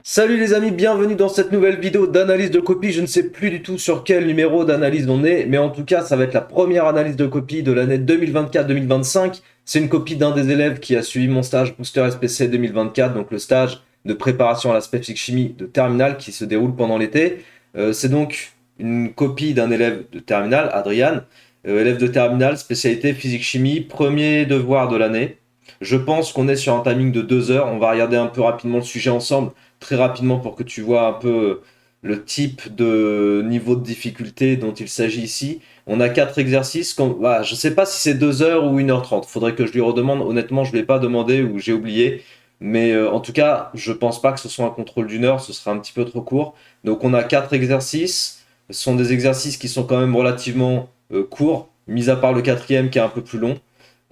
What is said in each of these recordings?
Salut les amis, bienvenue dans cette nouvelle vidéo d'analyse de copie. Je ne sais plus du tout sur quel numéro d'analyse on est, mais en tout cas, ça va être la première analyse de copie de l'année 2024-2025. C'est une copie d'un des élèves qui a suivi mon stage Booster SPC 2024, donc le stage de préparation à l'aspect physique-chimie de terminale qui se déroule pendant l'été. C'est donc une copie d'un élève de terminale, Adrian, élève de terminale, spécialité physique-chimie, premier devoir de l'année. Je pense qu'on est sur un timing de 2 heures. On va regarder un peu rapidement le sujet ensemble très rapidement pour que tu vois un peu le type de niveau de difficulté dont il s'agit ici. On a 4 exercices. Voilà, je ne sais pas si c'est 2 heures ou 1h30. Faudrait que je lui redemande. Honnêtement, je ne l'ai pas demandé ou j'ai oublié. Mais en tout cas, je pense pas que ce soit un contrôle d'une heure. Ce sera un petit peu trop court. Donc on a 4 exercices. Ce sont des exercices qui sont quand même relativement courts, mis à part le quatrième qui est un peu plus long.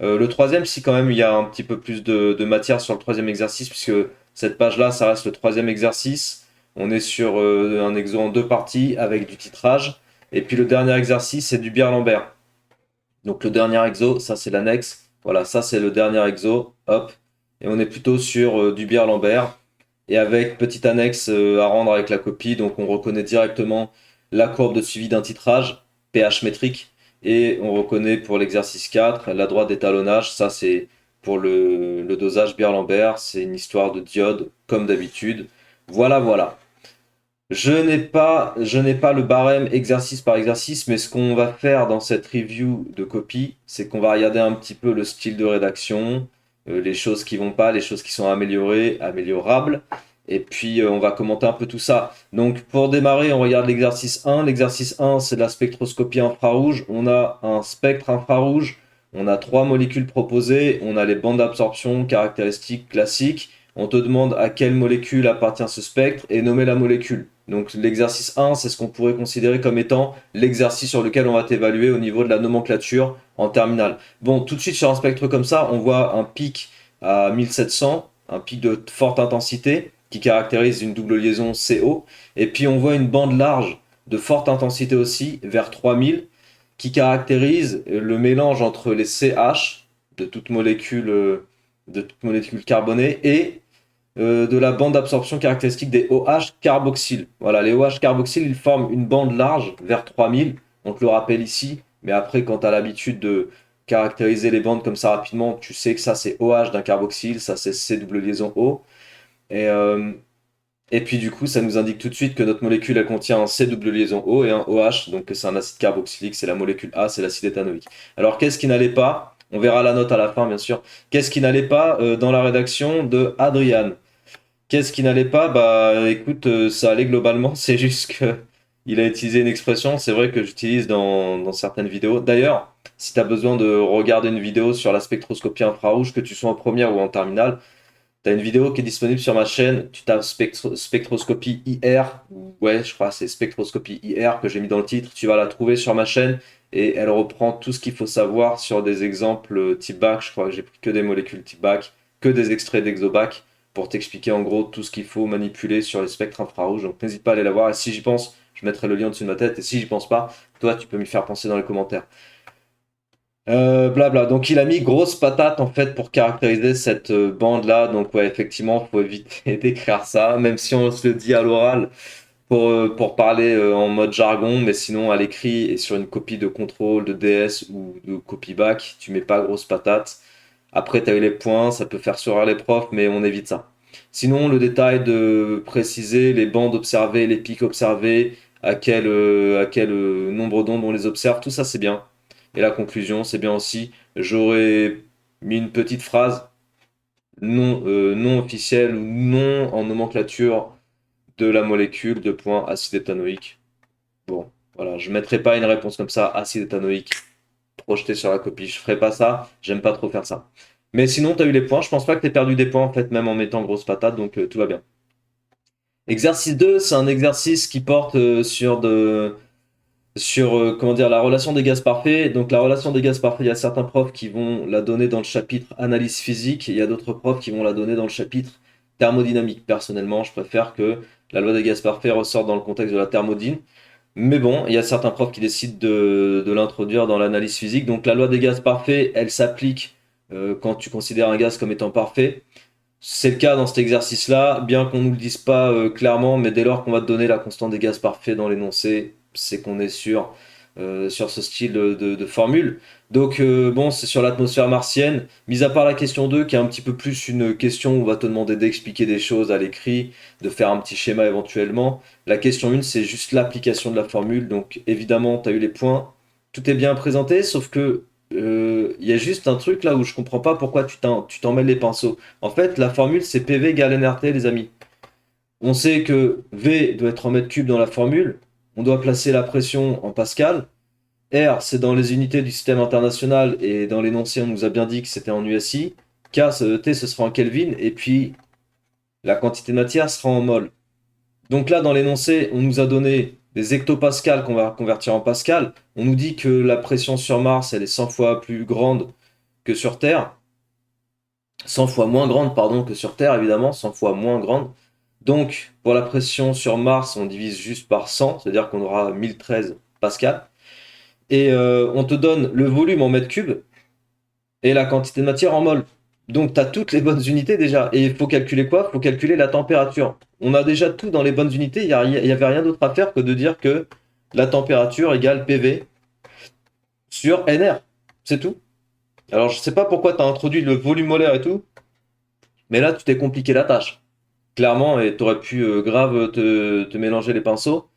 Le troisième, si quand même il y a un petit peu plus de matière sur le troisième exercice, puisque cette page-là, ça reste le troisième exercice. On est sur un exo en 2 parties avec du titrage. Et puis le dernier exercice, c'est du Beer-Lambert. Donc le dernier exo, ça c'est l'annexe. Voilà, ça c'est le dernier exo. Hop. Et on est plutôt sur du Beer-Lambert. Et avec petite annexe à rendre avec la copie. Donc on reconnaît directement la courbe de suivi d'un titrage, pH métrique. Et on reconnaît pour l'exercice 4 la droite d'étalonnage. Ça c'est pour le dosage Beer-Lambert. C'est une histoire de diode comme d'habitude. Voilà, voilà. Je n'ai pas le barème exercice par exercice, mais ce qu'on va faire dans cette review de copie, c'est qu'on va regarder un petit peu le style de rédaction, les choses qui vont pas, les choses qui sont améliorées, améliorables, et puis on va commenter un peu tout ça. Donc pour démarrer, on regarde l'exercice 1. L'exercice 1, c'est la spectroscopie infrarouge. On a un spectre infrarouge, on a 3 molécules proposées, on a les bandes d'absorption caractéristiques classiques. On te demande à quelle molécule appartient ce spectre et nommer la molécule. Donc l'exercice 1, c'est ce qu'on pourrait considérer comme étant l'exercice sur lequel on va t'évaluer au niveau de la nomenclature en terminale. Bon, tout de suite sur un spectre comme ça, on voit un pic à 1700, un pic de forte intensité qui caractérise une double liaison CO. Et puis on voit une bande large de forte intensité aussi, vers 3000, qui caractérise le mélange entre les CH de toute molécule carbonée et de la bande d'absorption caractéristique des OH carboxyles. Voilà, les OH carboxyles, ils forment une bande large vers 3000. On te le rappelle ici, mais après, quand tu as l'habitude de caractériser les bandes comme ça rapidement, tu sais que ça c'est OH d'un carboxyle, ça c'est C double liaison O. Et, euh, et puis du coup, ça nous indique tout de suite que notre molécule elle contient un C double liaison O et un OH, donc c'est un acide carboxylique, c'est la molécule A, c'est l'acide éthanoïque. Alors qu'est-ce qui n'allait pas? On verra la note à la fin, bien sûr. Qu'est-ce qui n'allait pas dans la rédaction de Adrian? Qu'est-ce qui n'allait pas? Bah écoute, ça allait globalement, c'est juste que il a utilisé une expression, c'est vrai que j'utilise dans certaines vidéos. D'ailleurs, si tu as besoin de regarder une vidéo sur la spectroscopie infrarouge, que tu sois en première ou en terminale, tu as une vidéo qui est disponible sur ma chaîne, tu tapes spectroscopie IR, ouais, je crois que c'est spectroscopie IR que j'ai mis dans le titre, tu vas la trouver sur ma chaîne et elle reprend tout ce qu'il faut savoir sur des exemples type bac, je crois que j'ai pris que des molécules type bac, que des extraits d'exobac pour t'expliquer en gros tout ce qu'il faut manipuler sur les spectres infrarouges. Donc n'hésite pas à aller la voir et si j'y pense, je mettrai le lien au-dessus de ma tête et si j'y pense pas, toi tu peux m'y faire penser dans les commentaires. Blabla. Donc il a mis grosse patate en fait pour caractériser cette bande-là. Donc ouais, effectivement, faut éviter d'écrire ça, même si on se le dit à l'oral pour parler en mode jargon, mais sinon à l'écrit et sur une copie de contrôle de DS ou de copie back, tu mets pas grosse patate. Après, tu as eu les points, ça peut faire sourire les profs, mais on évite ça. Sinon, le détail de préciser les bandes observées, les pics observés, à quel nombre d'ondes on les observe, tout ça c'est bien. Et la conclusion, c'est bien aussi. J'aurais mis une petite phrase non officielle ou non en nomenclature de la molécule de point acide éthanoïque. Bon, voilà, je ne mettrai pas une réponse comme ça, acide éthanoïque, projeté sur la copie. Je ferai pas ça, j'aime pas trop faire ça. Mais sinon, tu as eu les points. Je pense pas que tu aies perdu des points en fait, même en mettant grosse patate, donc tout va bien. Exercice 2, c'est un exercice qui porte sur comment dire, la relation des gaz parfaits. Donc la relation des gaz parfaits, il y a certains profs qui vont la donner dans le chapitre analyse physique, et il y a d'autres profs qui vont la donner dans le chapitre thermodynamique. Personnellement, je préfère que la loi des gaz parfaits ressorte dans le contexte de la thermodine. Mais bon, il y a certains profs qui décident de l'introduire dans l'analyse physique. Donc la loi des gaz parfaits, elle s'applique quand tu considères un gaz comme étant parfait. C'est le cas dans cet exercice-là, bien qu'on nous le dise pas clairement, mais dès lors qu'on va te donner la constante des gaz parfaits dans l'énoncé, c'est qu'on est sur ce style de formule. Donc bon, c'est sur l'atmosphère martienne, mis à part la question 2, qui est un petit peu plus une question où on va te demander d'expliquer des choses à l'écrit, de faire un petit schéma éventuellement. La question 1, c'est juste l'application de la formule, donc évidemment, tu as eu les points, tout est bien présenté, sauf que il y a juste un truc là où je comprends pas pourquoi tu t'en mêles les pinceaux. En fait, la formule, c'est PV égale nRT, les amis. On sait que V doit être en mètres cubes dans la formule. On doit placer la pression en pascal. R, c'est dans les unités du système international. Et dans l'énoncé, on nous a bien dit que c'était en USI. T, ce sera en Kelvin. Et puis, la quantité de matière sera en mol. Donc là, dans l'énoncé, on nous a donné des hectopascales qu'on va convertir en pascal. On nous dit que la pression sur Mars, elle est 100 fois plus grande que sur Terre. 100 fois moins grande, pardon, que sur Terre, évidemment, 100 fois moins grande. Donc, pour la pression sur Mars, on divise juste par 100, c'est-à-dire qu'on aura 1013 pascal. Et on te donne le volume en mètres cubes et la quantité de matière en mol. Donc, tu as toutes les bonnes unités déjà. Et il faut calculer quoi? Il faut calculer la température. On a déjà tout dans les bonnes unités. Il n'y avait rien d'autre à faire que de dire que la température égale PV sur NR. C'est tout. Alors, je sais pas pourquoi tu as introduit le volume molaire et tout, mais là, tu t'es compliqué la tâche. Clairement, et tu aurais pu grave te mélanger les pinceaux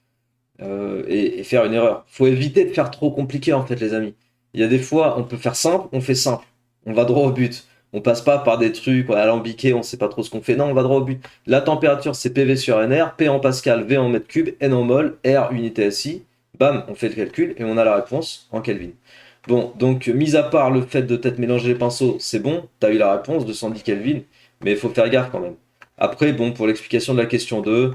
et faire une erreur. Faut éviter de faire trop compliqué en fait, les amis. Il y a des fois, on peut faire simple, on fait simple. On va droit au but. On passe pas par des trucs alambiqués, on sait pas trop ce qu'on fait. Non, on va droit au but. La température, c'est PV sur NR, P en pascal, V en mètre cube, N en mol, R unité SI. Bam, on fait le calcul et on a la réponse en Kelvin. Bon, donc, mis à part le fait de peut-être mélanger les pinceaux, c'est bon, tu as eu la réponse, 210 Kelvin, mais il faut faire gaffe quand même. Après, bon, pour l'explication de la question 2,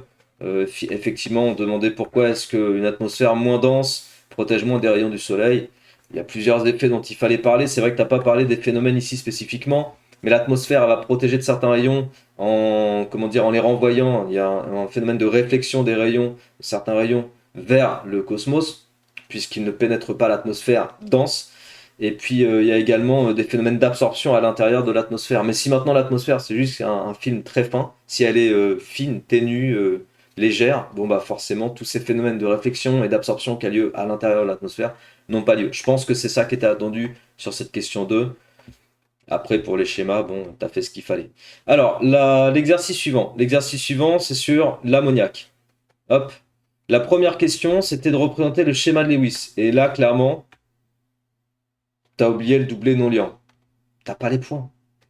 effectivement, on demandait pourquoi est-ce qu'une atmosphère moins dense protège moins des rayons du soleil. Il y a plusieurs effets dont il fallait parler. C'est vrai que tu n'as pas parlé des phénomènes ici spécifiquement, mais l'atmosphère elle va protéger de certains rayons comment dire, en les renvoyant. Il y a un phénomène de réflexion des rayons, certains rayons, vers le cosmos, puisqu'ils ne pénètrent pas l'atmosphère dense. Et puis il y a également des phénomènes d'absorption à l'intérieur de l'atmosphère. Mais si maintenant l'atmosphère c'est juste un film très fin, si elle est fine, ténue, légère, bon bah forcément tous ces phénomènes de réflexion et d'absorption qui a lieu à l'intérieur de l'atmosphère n'ont pas lieu. Je pense que c'est ça qui était attendu sur cette question 2. Après pour les schémas, bon, t'as fait ce qu'il fallait. Alors l'exercice suivant. L'exercice suivant c'est sur l'ammoniac. Hop. La première question c'était de représenter le schéma de Lewis. Et là clairement, t'as oublié le doublé non liant. T'as pas les points.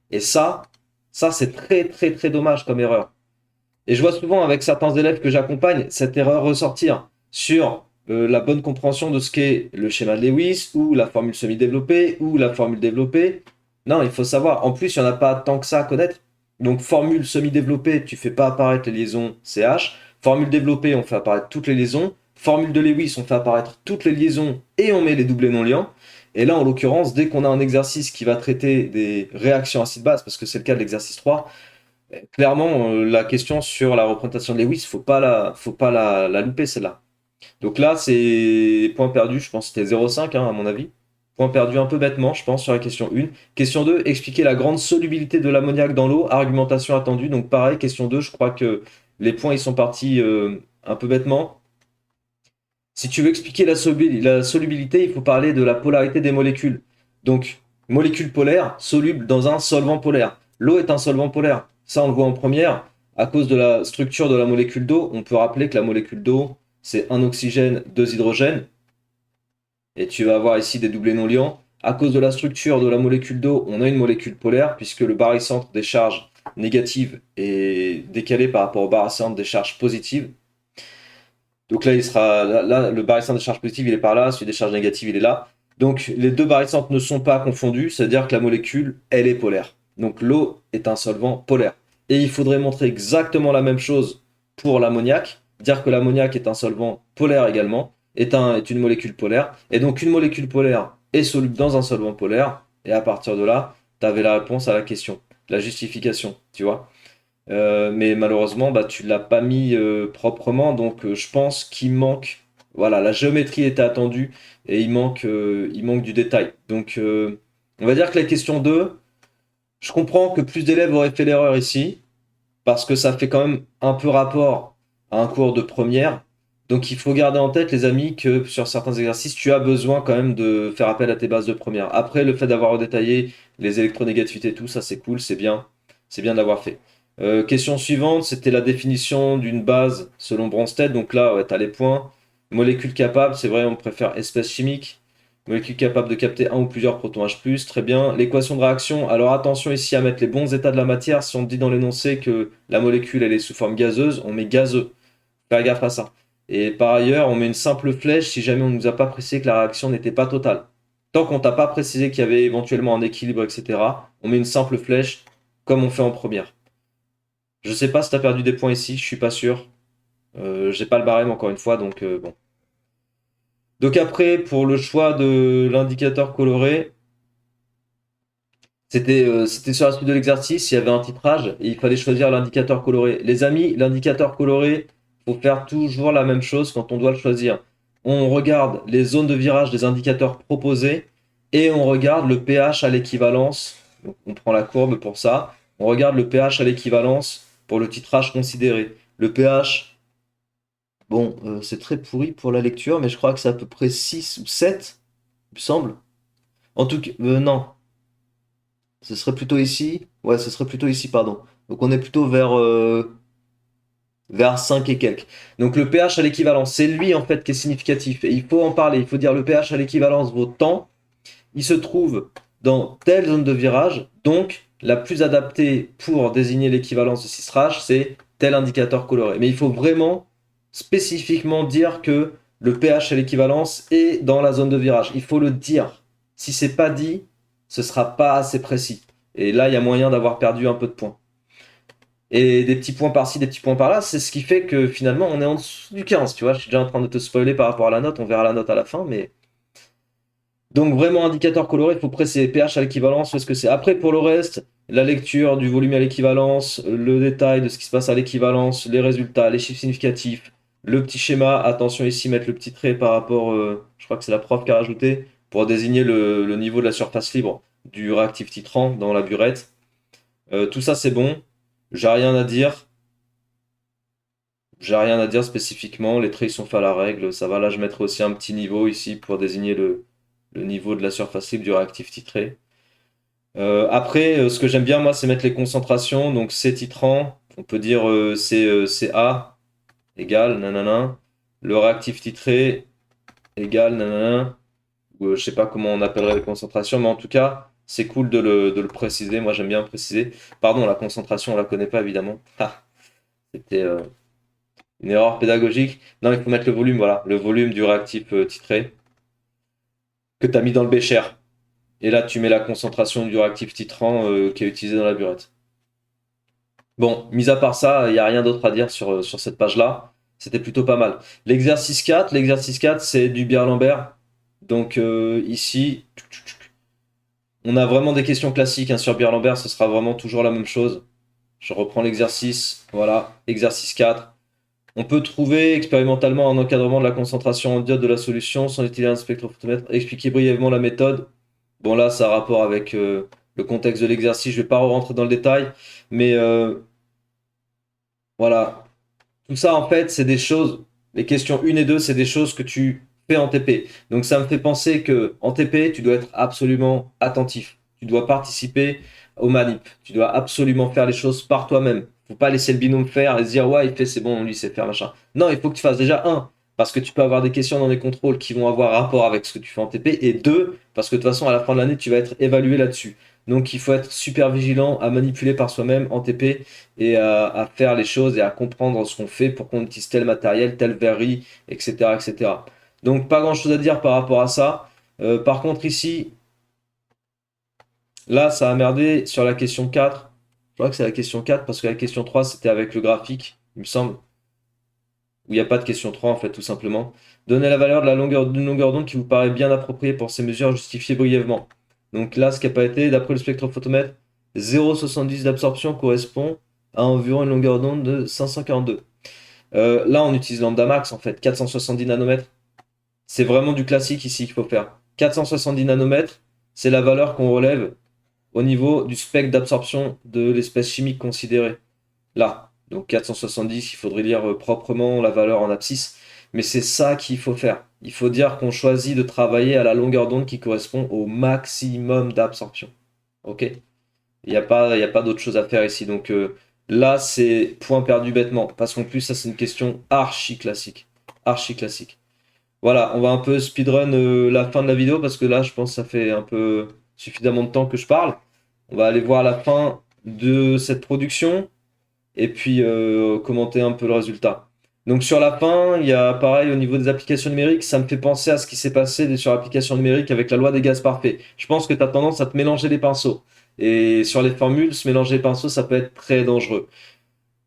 Et ça c'est très très très dommage comme erreur. Et je vois souvent avec certains élèves que j'accompagne cette erreur ressortir sur la bonne compréhension de ce qu'est le schéma de Lewis ou la formule semi-développée ou la formule développée. Non, il faut savoir. En plus, il n'y en a pas tant que ça à connaître. Donc, formule semi-développée, tu fais pas apparaître les liaisons CH. Formule développée, on fait apparaître toutes les liaisons. Formule de Lewis, on fait apparaître toutes les liaisons et on met les doublés non liants. Et là, en l'occurrence, dès qu'on a un exercice qui va traiter des réactions acide-base, parce que c'est le cas de l'exercice 3, clairement, la question sur la représentation de Lewis, faut pas la louper celle-là. Donc là, c'est point perdu, je pense que c'était 0,5 hein, à mon avis. Point perdu un peu bêtement, je pense, sur la question 1. Question 2, expliquer la grande solubilité de l'ammoniac dans l'eau, argumentation attendue. Donc pareil, question 2, je crois que les points ils sont partis un peu bêtement. Si tu veux expliquer la solubilité, il faut parler de la polarité des molécules. Donc, molécule polaire, soluble dans un solvant polaire. L'eau est un solvant polaire. Ça, on le voit en première. À cause de la structure de la molécule d'eau, on peut rappeler que la molécule d'eau, c'est un oxygène, deux hydrogènes. Et tu vas avoir ici des doublés non liants. À cause de la structure de la molécule d'eau, on a une molécule polaire, puisque le barycentre des charges négatives est décalé par rapport au barycentre des charges positives. Donc là, le barycentre des charges positives, il est par là, celui des charges négatives, il est là. Donc les deux barycentres ne sont pas confondus, c'est-à-dire que la molécule, elle est polaire. Donc l'eau est un solvant polaire. Et il faudrait montrer exactement la même chose pour l'ammoniac, dire que l'ammoniac est un solvant polaire également, est une molécule polaire. Et donc une molécule polaire est soluble dans un solvant polaire, et à partir de là, tu avais la réponse à la question, la justification, tu vois. Mais malheureusement, bah, tu l'as pas mis proprement, donc je pense qu'il manque. Voilà, la géométrie était attendue et il manque du détail. Donc, on va dire que la question 2, Je comprends que plus d'élèves auraient fait l'erreur ici, parce que ça fait quand même un peu rapport à un cours de première. Donc il faut garder en tête, les amis, que sur certains exercices, tu as besoin quand même de faire appel à tes bases de première. Après, le fait d'avoir redétaillé les électronégativités et tout, ça c'est cool, c'est bien. C'est bien de l'avoir fait. Question suivante, c'était la définition d'une base selon Bronsted. Donc là, ouais, tu as les points. Molécule capable, c'est vrai, on préfère espèce chimique. Molécule capable de capter un ou plusieurs protons H+, très bien. L'équation de réaction, alors attention ici à mettre les bons états de la matière. Si on dit dans l'énoncé que la molécule elle est sous forme gazeuse, on met gazeux. Faire gaffe à ça. Et par ailleurs, on met une simple flèche si jamais on ne nous a pas précisé que la réaction n'était pas totale. Tant qu'on t'a pas précisé qu'il y avait éventuellement un équilibre, etc., on met une simple flèche comme on fait en première. Je sais pas si tu as perdu des points ici, je suis pas sûr. J'ai pas le barème encore une fois, donc bon. Donc après, pour le choix de l'indicateur coloré, c'était sur la suite de l'exercice, il y avait un titrage et il fallait choisir l'indicateur coloré. Les amis, l'indicateur coloré, faut faire toujours la même chose quand on doit le choisir. On regarde les zones de virage des indicateurs proposés et on regarde le pH à l'équivalence. Donc, on prend la courbe pour ça. On regarde le pH à l'équivalence pour le titrage considéré. Le pH, bon, c'est très pourri pour la lecture, mais je crois que c'est à peu près 6 ou 7, il me semble. En tout cas, non. Ce serait plutôt ici. Ouais, ce serait plutôt ici, pardon. Donc on est plutôt vers 5 et quelques. Donc le pH à l'équivalence, c'est lui en fait qui est significatif. Et il faut en parler. Il faut dire le pH à l'équivalence vaut tant. Il se trouve dans telle zone de virage. Donc la plus adaptée pour désigner l'équivalence de cistrage, c'est tel indicateur coloré. Mais il faut vraiment spécifiquement dire que le pH à l'équivalence est dans la zone de virage. Il faut le dire. Si c'est pas dit, ce sera pas assez précis. Et là, il y a moyen d'avoir perdu un peu de points. Et des petits points par-ci, des petits points par-là, c'est ce qui fait que finalement, on est en dessous du 15, tu vois. Je suis déjà en train de te spoiler par rapport à la note, on verra la note à la fin, mais... Donc vraiment, indicateur coloré, il faut presser pH à l'équivalence, est-ce que c'est... Après, pour le reste, la lecture du volume à l'équivalence, le détail de ce qui se passe à l'équivalence, les résultats, les chiffres significatifs, le petit schéma, attention ici, mettre le petit trait par rapport, je crois que c'est la prof qui a rajouté, pour désigner le niveau de la surface libre du réactif titrant dans la burette. Tout ça, c'est bon. J'ai rien à dire. J'ai rien à dire spécifiquement. Les traits sont faits à la règle. Ça va. Là, je mettrai aussi un petit niveau ici pour désigner le niveau de la surface libre du réactif titré. Après, ce que j'aime bien, moi, c'est mettre les concentrations. Donc, C titrant, on peut dire CA égale nanana. Le réactif titré égale nanana. Ou je sais pas comment on appellerait les concentrations, mais en tout cas, c'est cool de le préciser. Moi, j'aime bien préciser. Pardon, la concentration, on la connaît pas, évidemment. Ah, c'était une erreur pédagogique. Non, il faut mettre le volume, voilà. Le volume du réactif titré que tu as mis dans le bécher. Et là, tu mets la concentration du réactif titrant qui est utilisé dans la burette. Bon, mis à part ça, il n'y a rien d'autre à dire sur cette page-là. C'était plutôt pas mal. L'exercice 4, c'est du Beer-Lambert. Donc ici, on a vraiment des questions classiques hein, sur Beer-Lambert, ce sera vraiment toujours la même chose. Je reprends l'exercice, voilà, exercice 4. On peut trouver expérimentalement un encadrement de la concentration en diode de la solution sans utiliser un spectrophotomètre. Expliquer brièvement la méthode. Bon là, ça a rapport avec le contexte de l'exercice. Je ne vais pas rentrer dans le détail, mais voilà. Tout ça, en fait, c'est des choses. Les questions 1 et 2, c'est des choses que tu fais en TP. Donc ça me fait penser que en TP, tu dois être absolument attentif. Tu dois participer aux manips. Tu dois absolument faire les choses par toi-même. Faut pas laisser le binôme faire et se dire ouais, il fait, c'est bon, lui sait faire machin. Non, il faut que tu fasses déjà un, parce que tu peux avoir des questions dans les contrôles qui vont avoir rapport avec ce que tu fais en TP, et deux, parce que de toute façon, à la fin de l'année, tu vas être évalué là-dessus. Donc il faut être super vigilant à manipuler par soi-même en TP et à faire les choses et à comprendre ce qu'on fait pour qu'on utilise tel matériel, tel verri, etc., etc. Donc pas grand-chose à dire par rapport à ça. Par contre ici, là ça a merdé sur la question 4. Je crois que c'est la question 4 parce que la question 3 c'était avec le graphique, il me semble. Où il n'y a pas de question 3 en fait tout simplement. Donnez la valeur de la longueur d'une longueur d'onde qui vous paraît bien appropriée pour ces mesures, justifiées brièvement. Donc là ce qui n'a pas été, d'après le spectrophotomètre, 0,70 d'absorption correspond à environ une longueur d'onde de 542. Là, on utilise lambda max en fait, 470 nanomètres. C'est vraiment du classique ici qu'il faut faire. 470 nanomètres, c'est la valeur qu'on relève au niveau du spectre d'absorption de l'espèce chimique considérée. Là, donc 470, il faudrait lire proprement la valeur en abscisse, mais c'est ça qu'il faut faire. Il faut dire qu'on choisit de travailler à la longueur d'onde qui correspond au maximum d'absorption. Ok? Il y a pas d'autre chose à faire ici. Donc là, c'est point perdu bêtement, parce qu'en plus, ça, c'est une question archi classique. Archi classique. Voilà, on va un peu speedrun la fin de la vidéo, parce que là, je pense que ça fait un peu suffisamment de temps que je parle. On va aller voir la fin de cette production et puis commenter un peu le résultat. Donc sur la fin, il y a pareil au niveau des applications numériques, ça me fait penser à ce qui s'est passé sur l'application numérique avec la loi des gaz parfaits. Je pense que tu as tendance à te mélanger les pinceaux. Et sur les formules, se mélanger les pinceaux, ça peut être très dangereux.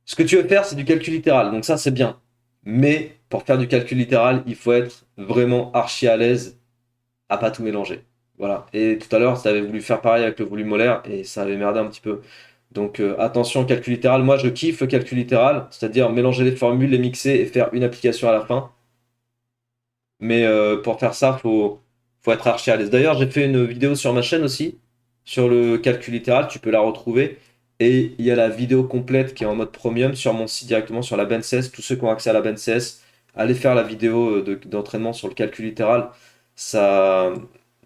Ce que tu veux faire, c'est du calcul littéral, donc ça c'est bien. Mais pour faire du calcul littéral, il faut être vraiment archi à l'aise à pas tout mélanger. Voilà. Et tout à l'heure, tu avais voulu faire pareil avec le volume molaire et ça avait merdé un petit peu. Donc attention au calcul littéral. Moi, je kiffe le calcul littéral, c'est-à-dire mélanger les formules, les mixer et faire une application à la fin. Mais pour faire ça, faut être archi à l'aise. D'ailleurs, j'ai fait une vidéo sur ma chaîne aussi, sur le calcul littéral, tu peux la retrouver. Et il y a la vidéo complète qui est en mode premium sur mon site directement sur la BNCS. Tous ceux qui ont accès à la BNCS, allez faire la vidéo d'entraînement sur le calcul littéral. Ça,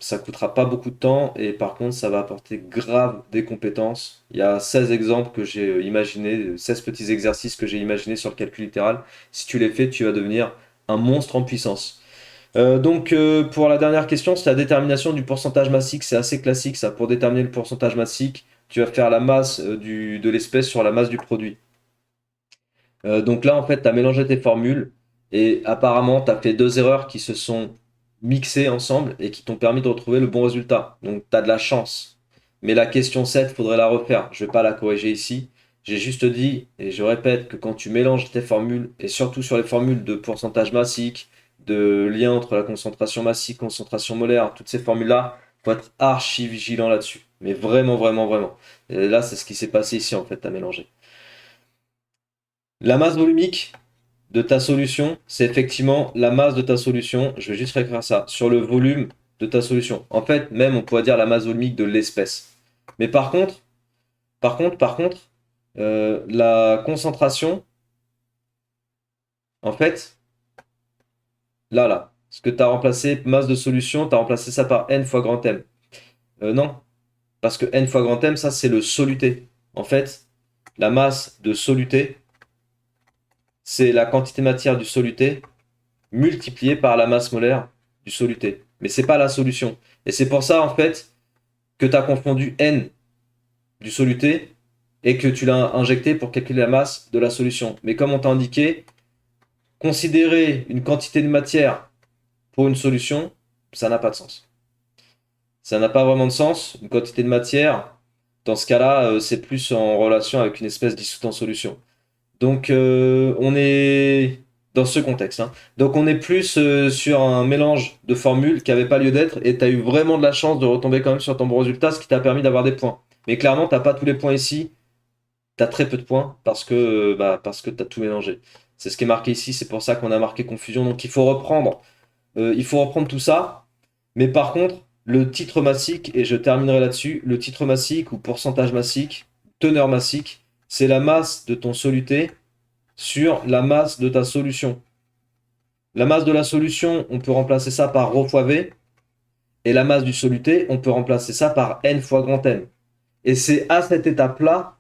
ça coûtera pas beaucoup de temps et par contre, ça va apporter grave des compétences. Il y a 16 exemples que j'ai imaginés, 16 petits exercices que j'ai imaginés sur le calcul littéral. Si tu les fais, tu vas devenir un monstre en puissance. Pour la dernière question, c'est la détermination du pourcentage massique. C'est assez classique ça. Pour déterminer le pourcentage massique, tu vas faire la masse de l'espèce sur la masse du produit. Donc là, en fait, tu as mélangé tes formules et apparemment, tu as fait deux erreurs qui se sont mixées ensemble et qui t'ont permis de retrouver le bon résultat. Donc, tu as de la chance. Mais la question 7, faudrait la refaire. Je vais pas la corriger ici. J'ai juste dit, et je répète, que quand tu mélanges tes formules, et surtout sur les formules de pourcentage massique, de lien entre la concentration massique, concentration molaire, toutes ces formules-là, faut être archi vigilant là-dessus. Mais vraiment, vraiment, vraiment. Et là, c'est ce qui s'est passé ici, en fait, à mélanger. La masse volumique de ta solution, c'est effectivement la masse de ta solution. Je vais juste réécrire ça sur le volume de ta solution. En fait, même on pourrait dire la masse volumique de l'espèce. Mais par contre, la concentration, en fait, là, ce que tu as remplacé, masse de solution, tu as remplacé ça par n fois grand M. Non, parce que n fois grand M, ça c'est le soluté. En fait, la masse de soluté, c'est la quantité de matière du soluté multipliée par la masse molaire du soluté. Mais c'est pas la solution. Et c'est pour ça, en fait, que tu as confondu N du soluté et que tu l'as injecté pour calculer la masse de la solution. Mais comme on t'a indiqué, considérer une quantité de matière pour une solution, ça n'a pas de sens. Ça n'a pas vraiment de sens. Une quantité de matière, dans ce cas-là, c'est plus en relation avec une espèce dissoute en solution. Donc on est dans ce contexte, hein. Donc on est plus sur un mélange de formules qui n'avait pas lieu d'être et tu as eu vraiment de la chance de retomber quand même sur ton bon résultat, ce qui t'a permis d'avoir des points. Mais clairement, tu n'as pas tous les points ici, tu as très peu de points parce que tu as tout mélangé. C'est ce qui est marqué ici, c'est pour ça qu'on a marqué confusion. Donc il faut reprendre tout ça. Mais par contre, le titre massique, et je terminerai là-dessus, le titre massique ou pourcentage massique, teneur massique, c'est la masse de ton soluté sur la masse de ta solution. La masse de la solution, on peut remplacer ça par ρ fois V, et la masse du soluté, on peut remplacer ça par N fois grand M. Et c'est à cette étape-là,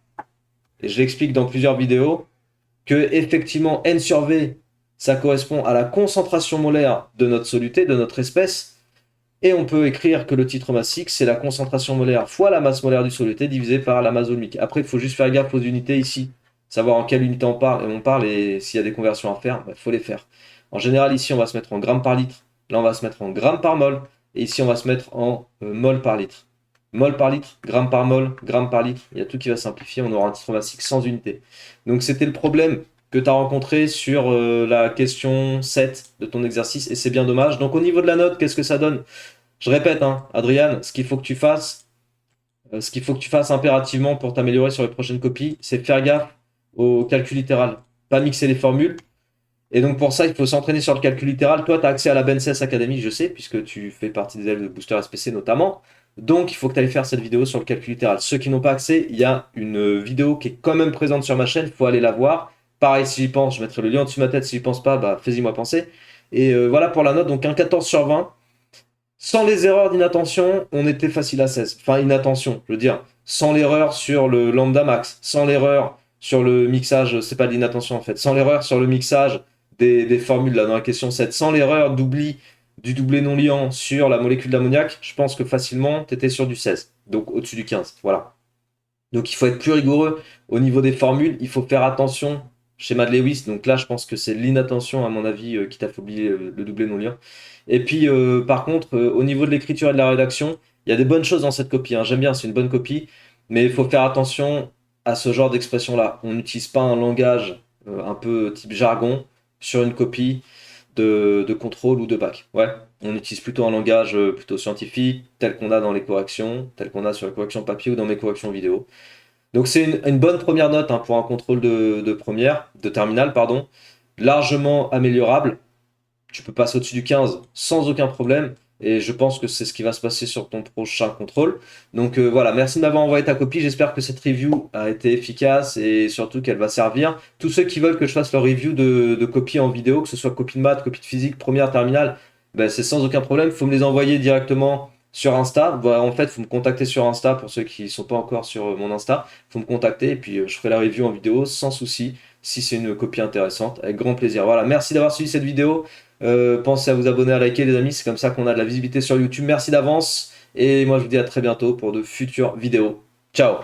et je l'explique dans plusieurs vidéos, que effectivement N sur V, ça correspond à la concentration molaire de notre soluté, de notre espèce, et on peut écrire que le titre massique, c'est la concentration molaire fois la masse molaire du soluté divisé par la masse volumique. Après, il faut juste faire gaffe aux unités ici, savoir en quelle unité on parle et s'il y a des conversions à faire, il faut les faire. En général, ici, on va se mettre en grammes par litre, là, on va se mettre en grammes par mol, et ici, on va se mettre en mol par litre. Mol par litre, gramme par mol, gramme par litre, il y a tout qui va simplifier, on aura un titre massique sans unité. Donc, c'était le problème que tu as rencontré sur la question 7 de ton exercice, et c'est bien dommage. Donc, au niveau de la note, qu'est-ce que ça donne? Je répète, hein, Adrien, ce qu'il faut que tu fasses, impérativement pour t'améliorer sur les prochaines copies, c'est faire gaffe au calcul littéral, pas mixer les formules. Et donc pour ça, il faut s'entraîner sur le calcul littéral. Toi, tu as accès à la BNCS Academy, je sais, puisque tu fais partie des élèves de Booster SPC notamment. Donc, il faut que tu ailles faire cette vidéo sur le calcul littéral. Ceux qui n'ont pas accès, il y a une vidéo qui est quand même présente sur ma chaîne, il faut aller la voir. Pareil, si j'y pense, je mettrai le lien au-dessus de ma tête. Si j'y pense pas, bah, fais-y-moi penser. Et voilà pour la note, donc un 14 sur 20. Sans les erreurs d'inattention, on était facile à 16. Enfin, inattention, je veux dire. Sans l'erreur sur le lambda max, sans l'erreur sur le mixage, c'est pas de l'inattention en fait, sans l'erreur sur le mixage des formules là dans la question 7, sans l'erreur d'oubli du doublé non liant sur la molécule d'ammoniac, je pense que facilement, tu étais sur du 16. Donc au-dessus du 15. Voilà. Donc il faut être plus rigoureux au niveau des formules. Il faut faire attention. Schéma de Lewis. Donc là, je pense que c'est l'inattention, à mon avis, qui t'a fait oublier le doublé non lien. Et puis, par contre, au niveau de l'écriture et de la rédaction, il y a des bonnes choses dans cette copie, hein. J'aime bien, c'est une bonne copie. Mais il faut faire attention à ce genre d'expression-là. On n'utilise pas un langage un peu type jargon sur une copie de contrôle ou de bac. Ouais, on utilise plutôt un langage plutôt scientifique, tel qu'on a dans les corrections, tel qu'on a sur les corrections papier ou dans mes corrections vidéo. Donc c'est une bonne première note hein, pour un contrôle de terminale, pardon, largement améliorable. Tu peux passer au-dessus du 15 sans aucun problème. Et je pense que c'est ce qui va se passer sur ton prochain contrôle. Donc voilà, merci de m'avoir envoyé ta copie. J'espère que cette review a été efficace et surtout qu'elle va servir. Tous ceux qui veulent que je fasse leur review de copies en vidéo, que ce soit copie de maths, copie de physique, première, terminale, ben, c'est sans aucun problème. Il faut me les envoyer directement sur Insta. Voilà, en fait, il faut me contacter sur Insta pour ceux qui ne sont pas encore sur mon Insta. Il faut me contacter et puis je ferai la review en vidéo sans souci si c'est une copie intéressante. Avec grand plaisir. Voilà, merci d'avoir suivi cette vidéo. Pensez à vous abonner, à liker les amis, c'est comme ça qu'on a de la visibilité sur YouTube. Merci d'avance et moi je vous dis à très bientôt pour de futures vidéos. Ciao!